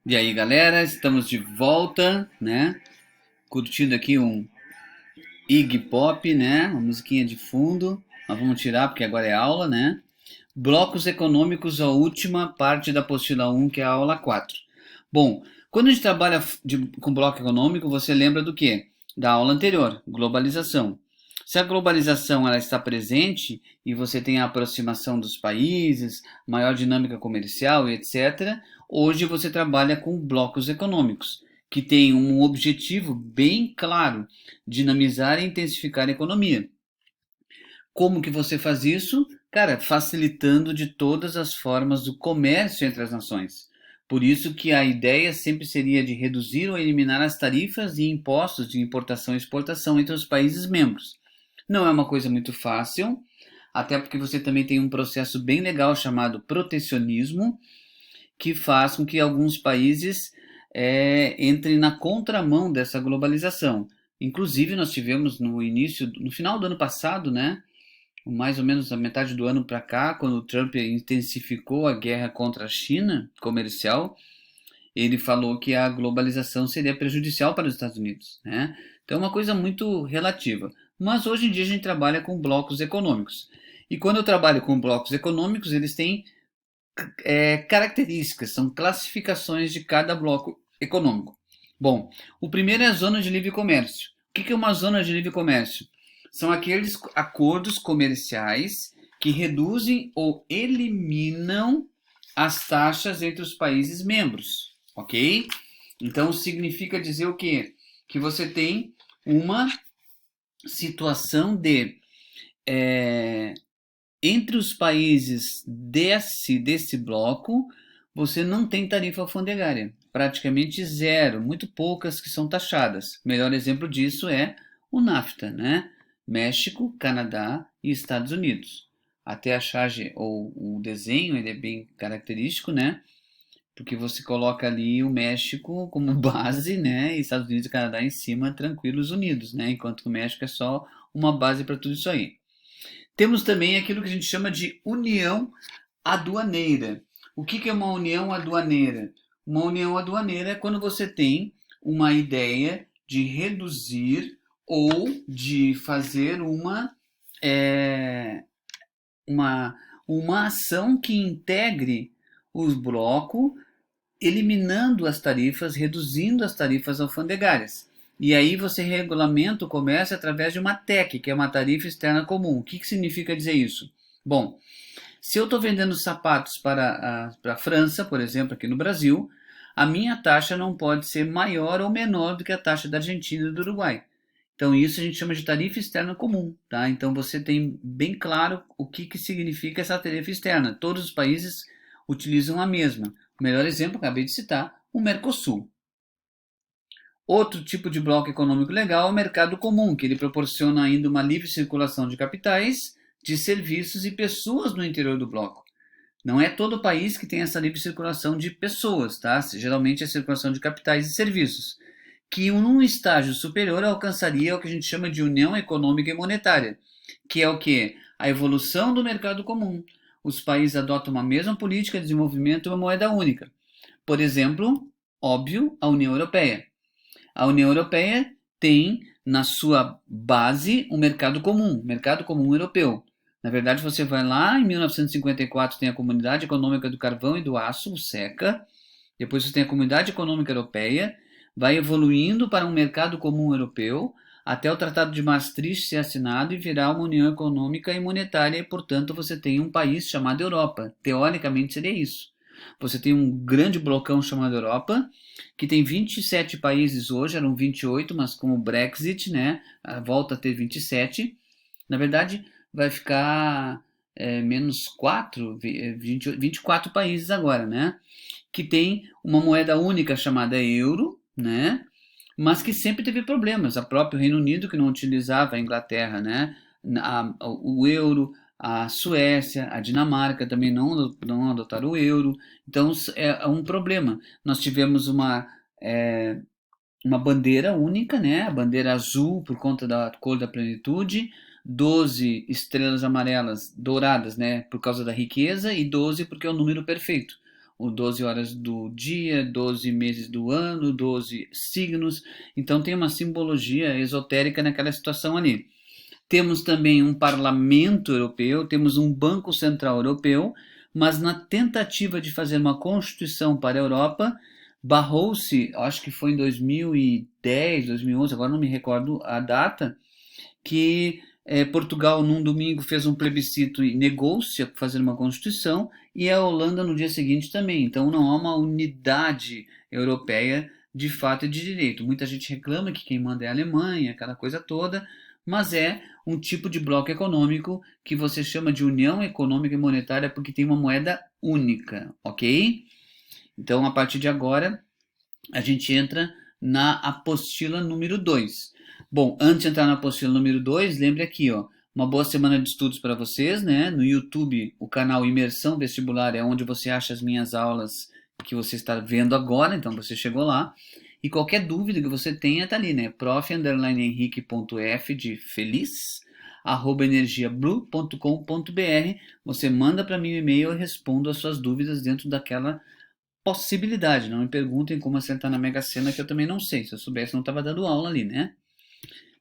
E aí, galera, estamos de volta, né? Curtindo aqui um Iggy Pop, né? Uma musiquinha de fundo. Mas vamos tirar porque agora é aula, né? Blocos econômicos, a última parte da apostila 1, que é a aula 4. Bom, quando a gente trabalha com bloco econômico, você lembra do quê? Da aula anterior, globalização. Se a globalização ela está presente e você tem a aproximação dos países, maior dinâmica comercial e etc., hoje você trabalha com blocos econômicos, que têm um objetivo bem claro: dinamizar e intensificar a economia. Como que você faz isso? Cara, facilitando de todas as formas o comércio entre as nações. Por isso que a ideia sempre seria de reduzir ou eliminar as tarifas e impostos de importação e exportação entre os países membros. Não é uma coisa muito fácil, até porque você também tem um processo bem legal chamado protecionismo, que faz com que alguns países entrem na contramão dessa globalização. Inclusive, nós tivemos no final do ano passado, né, mais ou menos a metade do ano para cá, quando o Trump intensificou a guerra contra a China comercial, ele falou que a globalização seria prejudicial para os Estados Unidos, né? Então é uma coisa muito relativa. Mas hoje em dia a gente trabalha com blocos econômicos. E quando eu trabalho com blocos econômicos, eles têm características, são classificações de cada bloco econômico. Bom, o primeiro é a zona de livre comércio. O que é uma zona de livre comércio? São aqueles acordos comerciais que reduzem ou eliminam as taxas entre os países membros, ok? Então significa dizer o quê? Que você tem uma situação de entre os países desse bloco, você não tem tarifa alfandegária, praticamente zero, muito poucas que são taxadas. O melhor exemplo disso é o NAFTA, né? México, Canadá e Estados Unidos. Até a charge ou o desenho ele é bem característico, né? Porque você coloca ali o México como base, né? E Estados Unidos e Canadá em cima, tranquilos unidos, né? Enquanto que o México é só uma base para tudo isso aí. Temos também aquilo que a gente chama de união aduaneira. O que é uma união aduaneira? Uma união aduaneira é quando você tem uma ideia de reduzir ou de fazer é, uma, uma ação que integre os blocos, eliminando as tarifas, reduzindo as tarifas alfandegárias. E aí você regulamenta o comércio através de uma TEC, que é uma tarifa externa comum. O que significa dizer isso? Bom, se eu estou vendendo sapatos para a França, por exemplo, aqui no Brasil, a minha taxa não pode ser maior ou menor do que a taxa da Argentina e do Uruguai. Então isso a gente chama de tarifa externa comum, tá? Então você tem bem claro o que significa essa tarifa externa. Todos os países utilizam a mesma. O melhor exemplo, acabei de citar, o Mercosul. Outro tipo de bloco econômico legal é o mercado comum, que ele proporciona ainda uma livre circulação de capitais, de serviços e pessoas no interior do bloco. Não é todo país que tem essa livre circulação de pessoas, tá? Geralmente é a circulação de capitais e serviços, que num estágio superior alcançaria o que a gente chama de união econômica e monetária, que é o que? A evolução do mercado comum. Os países adotam uma mesma política de desenvolvimento e uma moeda única. Por exemplo, óbvio, a União Europeia. A União Europeia tem na sua base um mercado comum europeu. Na verdade, você vai lá, em 1954 tem a Comunidade Econômica do Carvão e do Aço, o CECA, depois você tem a Comunidade Econômica Europeia, vai evoluindo para um mercado comum europeu, até o Tratado de Maastricht ser assinado e virar uma União Econômica e Monetária, e portanto você tem um país chamado Europa. Teoricamente seria isso. Você tem um grande blocão chamado Europa, que tem 27 países hoje, eram 28, mas com o Brexit, né, volta a ter 27. Na verdade, vai ficar menos 4, 24 países agora, né? Que tem uma moeda única chamada euro, né? Mas que sempre teve problemas. A próprio Reino Unido, que não utilizava a Inglaterra, né? O euro, a Suécia, a Dinamarca também não adotaram o euro. Então é um problema. Nós tivemos uma bandeira única, né? A bandeira azul por conta da cor da plenitude, 12 estrelas amarelas douradas, né? Por causa da riqueza, e 12 porque é o número perfeito. o 12 horas do dia, 12 meses do ano, 12 signos. Então tem uma simbologia esotérica naquela situação ali. Temos também um parlamento europeu, temos um banco central europeu, mas na tentativa de fazer uma constituição para a Europa, barrou-se, acho que foi em 2010, 2011, agora não me recordo a data, que Portugal num domingo fez um plebiscito e negou-se a fazer uma constituição, e a Holanda no dia seguinte também. Então não há uma unidade europeia de fato e de direito. Muita gente reclama que quem manda é a Alemanha, aquela coisa toda, mas é um tipo de bloco econômico que você chama de União Econômica e Monetária porque tem uma moeda única, ok? Então, a partir de agora, a gente entra na apostila número 2. Bom, antes de entrar na apostila número 2, lembre aqui, ó, uma boa semana de estudos para vocês, né? No YouTube, o canal Imersão Vestibular é onde você acha as minhas aulas que você está vendo agora, então você chegou lá. E qualquer dúvida que você tenha, tá ali, né? prof_henrique.f de feliz, @energiablue.com.br. Você manda para mim um e-mail e respondo as suas dúvidas dentro daquela possibilidade. Não me perguntem como acertar na Mega Sena, que eu também não sei. Se eu soubesse, não estava dando aula ali, né?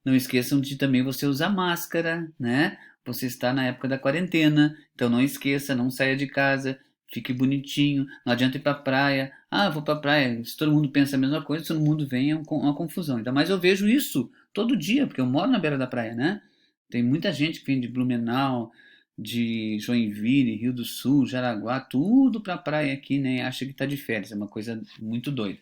Não esqueçam de também você usar máscara, né? Você está na época da quarentena, então não esqueça, não saia de casa, fique bonitinho, não adianta ir para a praia. Ah, vou para a praia. Se todo mundo pensa a mesma coisa, todo mundo vem, é uma confusão. Ainda mais eu vejo isso todo dia, porque eu moro na beira da praia, né? Tem muita gente que vem de Blumenau, de Joinville, Rio do Sul, Jaraguá, tudo para a praia aqui, né? Acha que está de férias, é uma coisa muito doida.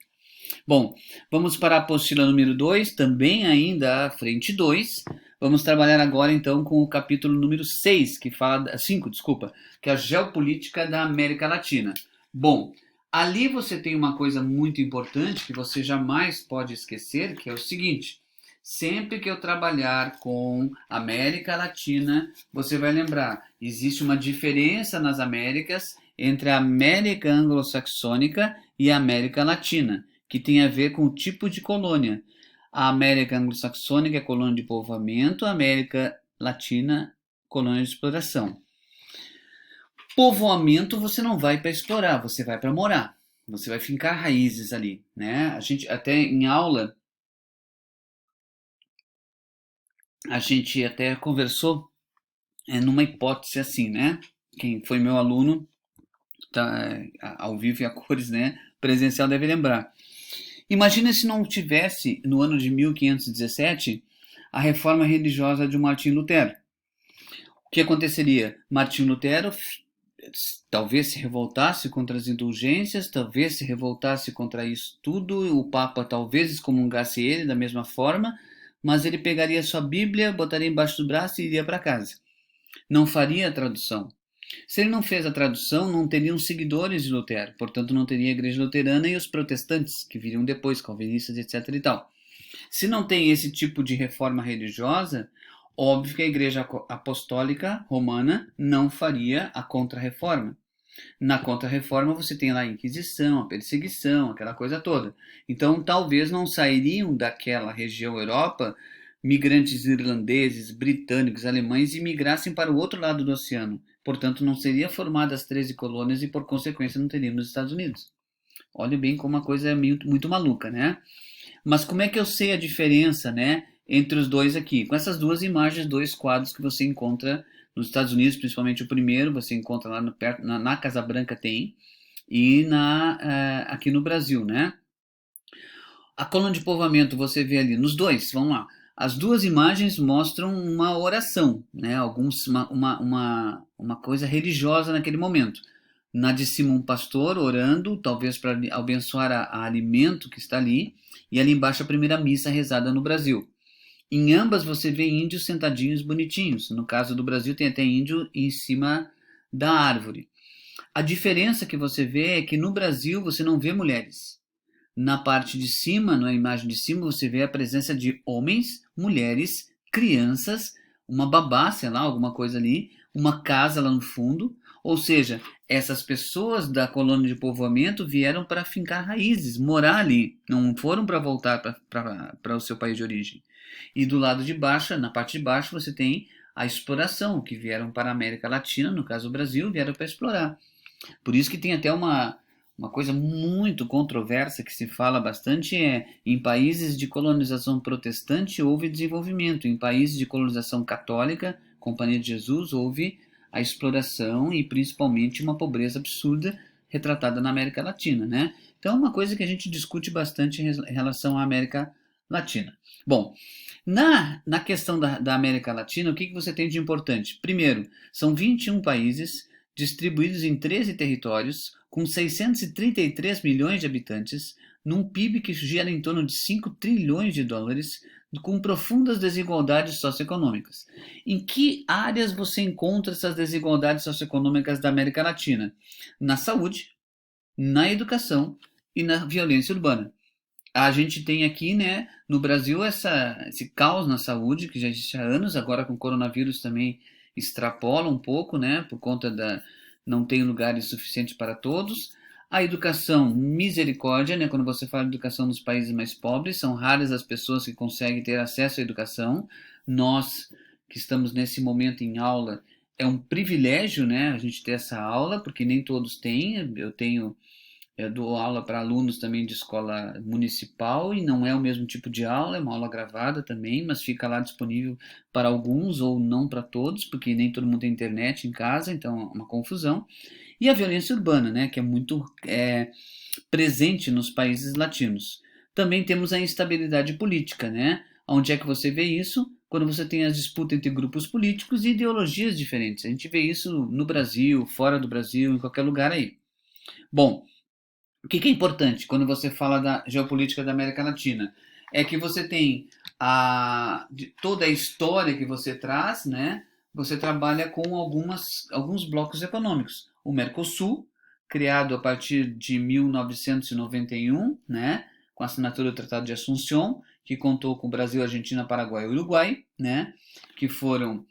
Bom, vamos para a apostila número 2, também ainda à frente 2. Vamos trabalhar agora então com o capítulo número 6, que fala 5, desculpa, que é a geopolítica da América Latina. Bom, ali você tem uma coisa muito importante que você jamais pode esquecer, que é o seguinte: sempre que eu trabalhar com América Latina, você vai lembrar, existe uma diferença nas Américas entre a América anglo-saxônica e a América Latina, que tem a ver com o tipo de colônia. A América anglo-saxônica é colônia de povoamento, a América Latina, colônia de exploração. Povoamento você não vai para explorar, você vai para morar. Você vai fincar raízes ali, né? A gente até em aula a gente até conversou numa hipótese assim, né? Quem foi meu aluno tá, ao vivo e a cores, né? Presencial deve lembrar. Imagina se não tivesse, no ano de 1517, a reforma religiosa de Martim Lutero. O que aconteceria? Martim Lutero talvez se revoltasse contra as indulgências, talvez se revoltasse contra isso tudo, o Papa talvez excomungasse ele da mesma forma, mas ele pegaria sua Bíblia, botaria embaixo do braço e iria para casa. Não faria a tradução. Se ele não fez a tradução, não teriam seguidores de Lutero, portanto não teria a igreja luterana e os protestantes, que viriam depois, calvinistas, etc. e tal. Se não tem esse tipo de reforma religiosa, óbvio que a igreja apostólica romana não faria a contra-reforma. Na contra-reforma você tem lá a Inquisição, a perseguição, aquela coisa toda. Então talvez não sairiam daquela região Europa migrantes irlandeses, britânicos, alemães e migrassem para o outro lado do oceano. Portanto, não seriam formadas 13 colônias e, por consequência, não teríamos os Estados Unidos. Olha bem como a coisa é muito maluca, né? Mas como é que eu sei a diferença, né, entre os dois aqui? Com essas duas imagens, dois quadros que você encontra nos Estados Unidos, principalmente o primeiro, você encontra lá na Casa Branca tem, e aqui no Brasil, né? A coluna de povoamento você vê ali nos dois, vamos lá. As duas imagens mostram uma oração, né? Uma coisa religiosa naquele momento. Na de cima um pastor orando, talvez para abençoar a alimento que está ali, e ali embaixo a primeira missa rezada no Brasil. Em ambas você vê índios sentadinhos bonitinhos. No caso do Brasil tem até índio em cima da árvore. A diferença que você vê é que no Brasil você não vê mulheres. Na parte de cima, na imagem de cima, você vê a presença de homens, mulheres, crianças, uma babá, sei lá, alguma coisa ali, uma casa lá no fundo. Ou seja, essas pessoas da colônia de povoamento vieram para fincar raízes, morar ali, não foram para voltar para o seu país de origem. E do lado de baixo, na parte de baixo, você tem a exploração, que vieram para a América Latina, no caso o Brasil, vieram para explorar. Por isso que tem até Uma coisa muito controversa que se fala bastante é: em países de colonização protestante houve desenvolvimento, em países de colonização católica, Companhia de Jesus, houve a exploração e principalmente uma pobreza absurda retratada na América Latina, né? Então é uma coisa que a gente discute bastante em relação à América Latina. Bom, na questão da América Latina, o que você tem de importante? Primeiro, são 21 países distribuídos em 13 territórios, com 633 milhões de habitantes, num PIB que gira em torno de 5 trilhões de dólares, com profundas desigualdades socioeconômicas. Em que áreas você encontra essas desigualdades socioeconômicas da América Latina? Na saúde, na educação e na violência urbana. A gente tem aqui, né, no Brasil, esse caos na saúde, que já existe há anos, agora com o coronavírus também extrapola um pouco, né, por conta da não tem lugares suficientes para todos. A educação, misericórdia, né, quando você fala de educação nos países mais pobres, são raras as pessoas que conseguem ter acesso à educação. Nós, que estamos nesse momento em aula, é um privilégio, né, a gente ter essa aula, porque nem todos têm. Eu dou aula para alunos também de escola municipal e não é o mesmo tipo de aula, é uma aula gravada também, mas fica lá disponível para alguns ou não para todos, porque nem todo mundo tem internet em casa, então é uma confusão. E a violência urbana, né, que é muito presente nos países latinos. Também temos a instabilidade política, né? Onde é que você vê isso? Quando você tem as disputas entre grupos políticos e ideologias diferentes. A gente vê isso no Brasil, fora do Brasil, em qualquer lugar aí. Bom, o que é importante quando você fala da geopolítica da América Latina? É que você tem toda a história que você traz, né? Você trabalha com alguns blocos econômicos. O Mercosul, criado a partir de 1991, né? Com a assinatura do Tratado de Assunção, que contou com o Brasil, Argentina, Paraguai e Uruguai, né? Que foram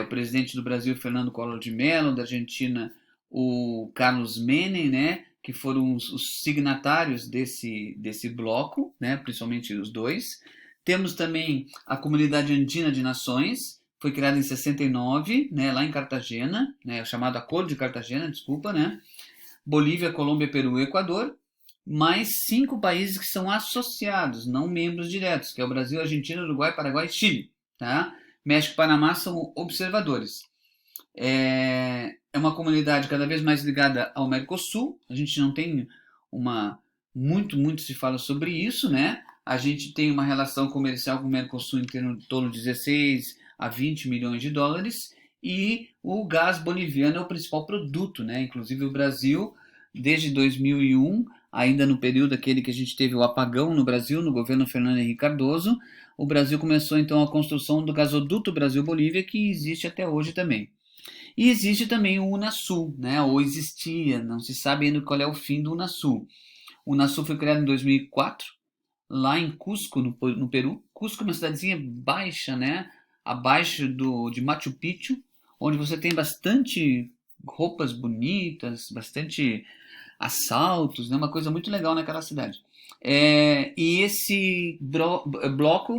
o presidente do Brasil, Fernando Collor de Mello, da Argentina, o Carlos Menem, né? Que foram os signatários desse bloco, né, principalmente os dois. Temos também a Comunidade Andina de Nações, foi criada em 69, né, lá em Cartagena, né, chamado Acordo de Cartagena, desculpa, né? Bolívia, Colômbia, Peru e Equador, mais 5 países que são associados, não membros diretos, que é o Brasil, Argentina, Uruguai, Paraguai e Chile. Tá? México e Panamá são observadores. É uma comunidade cada vez mais ligada ao Mercosul. A gente não tem muito se fala sobre isso, né? A gente tem uma relação comercial com o Mercosul em torno de 16 a 20 milhões de dólares e o gás boliviano é o principal produto, né? Inclusive o Brasil, desde 2001, ainda no período aquele que a gente teve o apagão no Brasil, no governo Fernando Henrique Cardoso, o Brasil começou então a construção do gasoduto Brasil-Bolívia, que existe até hoje também. E existe também o Unasul, né? Ou existia, não se sabe ainda qual é o fim do Unasul. O Unasul foi criado em 2004, lá em Cusco, no Peru. Cusco é uma cidadezinha baixa, né? Abaixo de Machu Picchu, onde você tem bastante roupas bonitas, bastante assaltos, né? Uma coisa muito legal naquela cidade. E esse bloco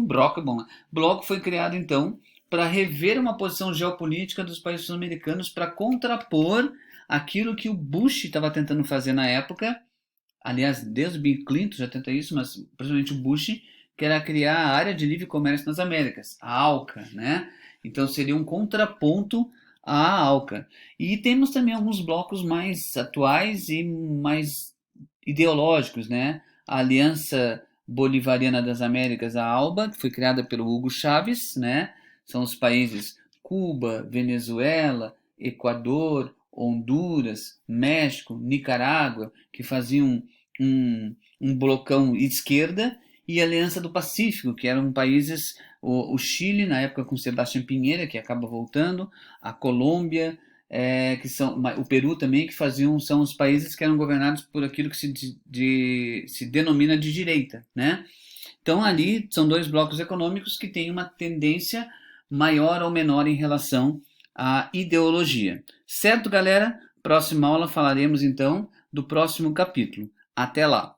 foi criado então para rever uma posição geopolítica dos países sul-americanos para contrapor aquilo que o Bush estava tentando fazer na época. Aliás, desde o Bill Clinton já tenta isso, mas principalmente o Bush, que era criar a área de livre comércio nas Américas, a ALCA, né? Então seria um contraponto à ALCA. E temos também alguns blocos mais atuais e mais ideológicos, né? A Aliança Bolivariana das Américas, a ALBA, que foi criada pelo Hugo Chávez, né? São os países Cuba, Venezuela, Equador, Honduras, México, Nicarágua, que faziam um blocão esquerda, e a Aliança do Pacífico, que eram países, o Chile, na época com Sebastião Pinheira, que acaba voltando, a Colômbia, que são o Peru também, que são os países que eram governados por aquilo que se denomina de direita, né? Então ali são dois blocos econômicos que têm uma tendência maior ou menor em relação à ideologia. Certo, galera? Próxima aula falaremos então do próximo capítulo. Até lá!